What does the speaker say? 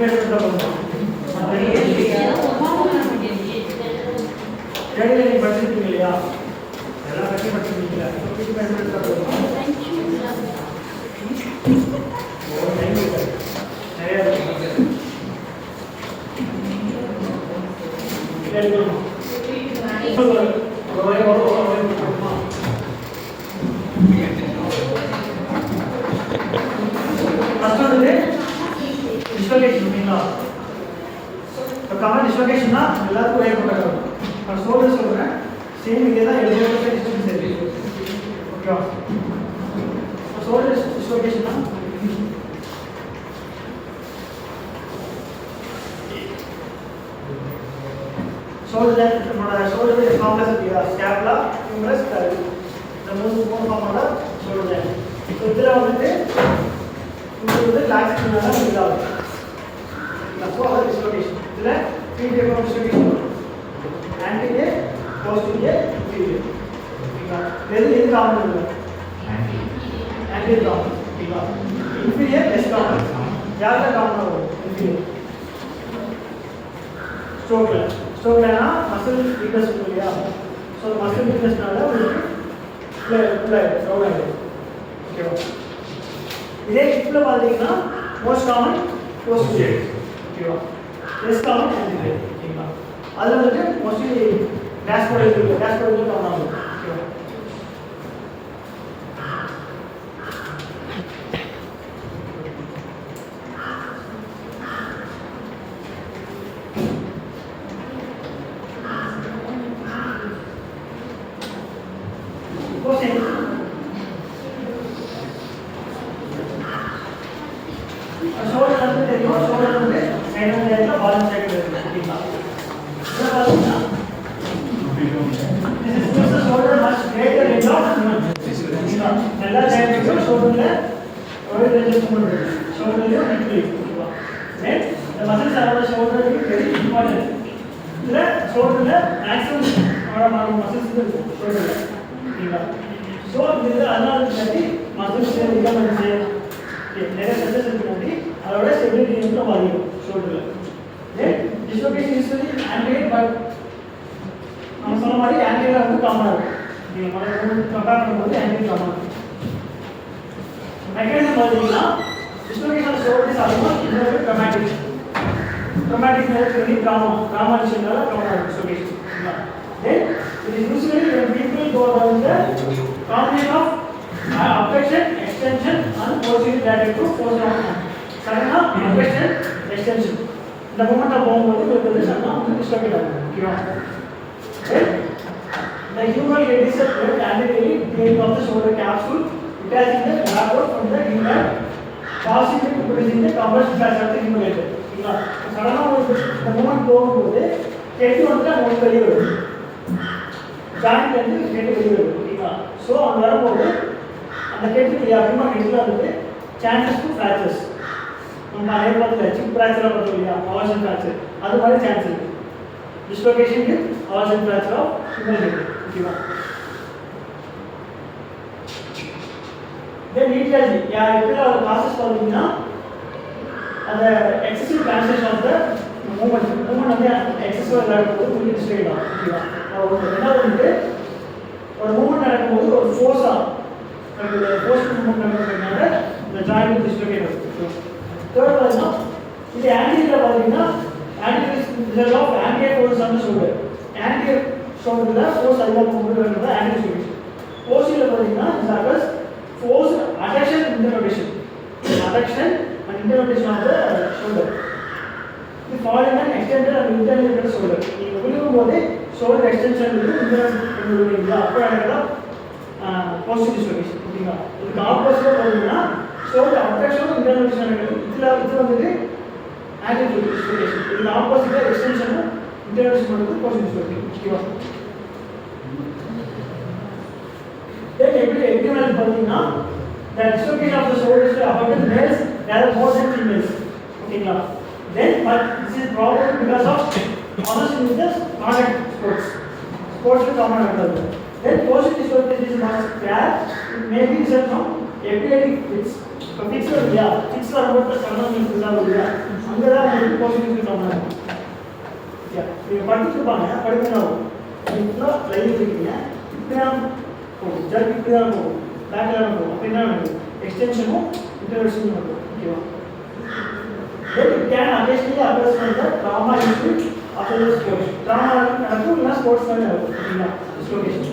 Intimate தான் பண்ணுவோம். Ready நீ படிச்சிருக்கீங்க இல்லையா? எல்லாம் கட்டி படிச்சிருக்கீங்க. இன்டிமேட் தான் பண்ணுவோம். ஒரு டைம் இருக்கு. நிறைய இருக்கு. ரெடி பண்ணுவோம். டிஸ்லோகேஷன்னா எல்லாருக்கும் ஏற்பட்டது. நான் சொல்றேன் சேம் இதே தான் எழுதுறது டிஸ்டன்ஸ் சரி. ஓகேவா? ஷோல்டர் டிஸ்லோகேஷன்னா ஷோல்டர் நம்மளோட ஷோல்டர் காம்ப்ளெக்ஸ் இல்லையா? Scapula, humorous, scapula. இந்த மூணு ஃபார்மோட ஷோல்டர். இப்போ இதில் வந்துட்டு உங்களுக்கு லாக்ஸ்னால இதாகும். அப்போ அது டிஸ்லோகேஷன். இதில் த்ரீ டைப் ஆஃப் டிஸ்லோகேஷன் வரும். Anterior, posterior, inferior. ஓகேங்களா? எது காமன் இல்லை? Anterior common. ஓகேங்களா? Inferior less common. யாருக்கு காமனாக வரும்? இன்ஃபீரியர். ஸ்ட்ரோக்லனா மசில் வீக்னஸ் இருக்கும் இல்லையா? ஸோ மசில் வீக்னஸ்னால உங்களுக்கு ரவுண்ட் ஆகிடும். ஓகேவா? இதே ஹிப்பில் பார்த்தீங்கன்னா மோஸ்ட் காமன் போஸ்டீரியர். ஓகேவா? Less common anterior. ஓகேங்களா? அதில் வந்துட்டு மோஸ்ட்லி டேஷ்போர்டு இருக்குது. டேஷ்போர்டு காமன் ஆகும். ஓகேவா? The moment of bomb dislocate the human head is a plate anteriorly beginning of the shoulder capsule detaching the backward from the human, passing it producing the compression fracture of the human head. Suddenly, the moment bomb head on the liver, joint and head liver. So on the other and the head chances to fractures. நம்ம அதே பார்த்துல chip ஃப்ராக்சரா பார்த்தோம் இல்லையா? Aversion fracture அது மாதிரி chance இருக்கு. Dislocation with avulsion fracture of human head. ஓகேவா? Then aetiology எப்படில ஒரு ப்ராசஸ் பார்த்தீங்கன்னா அந்த excessive translation of the movement வந்து எக்ஸசிவ் நடக்கும்போது உங்களுக்கு டிஸ்ட்ரேட் ஆகும். ஓகேவா? என்ன வந்துட்டு ஒரு மூவ்மெண்ட் நடக்கும்போது ஒரு ஃபோர்ஸா ஃபோர்ஸ் மூவ்மெண்ட் நடக்கிறதுனால இந்த ஜாயிண்ட் டிஸ்லோகேட் ஆகும். தேர்ட் பார்த்தீங்கன்னா இது ஆன்டீரியர் பார்த்தீங்கன்னா ஆன்டீரியர் ஆஃப் ஆன்டியர் ஃபோர்ஸ் அந்த ஷோல்டர். ஆன்டியர் ஷோல்டரில் ஃபோர்ஸ் அதிகமாக கொண்டு வரது ஆன்டியர் ஷோல்டர். போஸ்டீரியர் பார்த்தீங்கன்னா இது occurs force adduction internal rotation. Adduction and internal rotation of the shoulder. இது following and extended and internally rotated shoulder. நீங்கள் விழுகும் போது ஷோல்டர் எக்ஸ்டென்ஷன் இன்டர்ரோட்டேட் அப்போ நடக்கிறதா போஸ்டீரியர் டிஸ்லோகேஷன். ஓகேங்களா? இதுக்கு ஆப்போசிட்டாக பார்த்தீங்கன்னா ஷோல்டர் அப்டக்ஷன் இன்டர்ரோட்டேஷன் நடக்குது. இது வந்துட்டு ஆன்டீரியர் டிஸ்லோகேஷன். இதுக்கு ஆப்போசிட்டாக எக்ஸ்டென்ஷனும் இன்டர்ரோட்டேஷன் பண்ணுறது போஸ்டீரியர் டிஸ்லோகேஷன். ஓகேவா? Then every man பார்த்தீங்கன்னா the dislocation of the shoulders to affect males rather more than females. ஓகேங்களா? Then but this is probably because of honestly with the contact sports common நடக்குது. Then posterior dislocation is not rare. It may be resulting from epileptic fits. இப்போ fix வருது இல்லையா? Fix வரும்போது சடனாக fix ஆகுது இல்லையா? அங்கே தான் உங்களுக்கு போஸ்டிங் ட்ராமா இருக்கும். நீங்கள் படிச்சுருப்பாங்க, படிக்கணும் நீங்கள் ஃபுல்லாக லைவ் இருக்கீங்க, இப்படி தான் போகும், ஜர்க் இப்படி தான் போகும், பேக்கில் தான் போகும். அப்படின்னா எக்ஸ்டென்ஷனும் இன்டர்வென்ஷனும் இருக்கும். ஓகேவா? Then it can occasionally occur when the trauma is after the sports. Trauma நடக்கும் இல்லைனா ஸ்போர்ட்ஸ் தான் நடக்கும். ஓகேங்களா? டிஸ்லோகேஷன்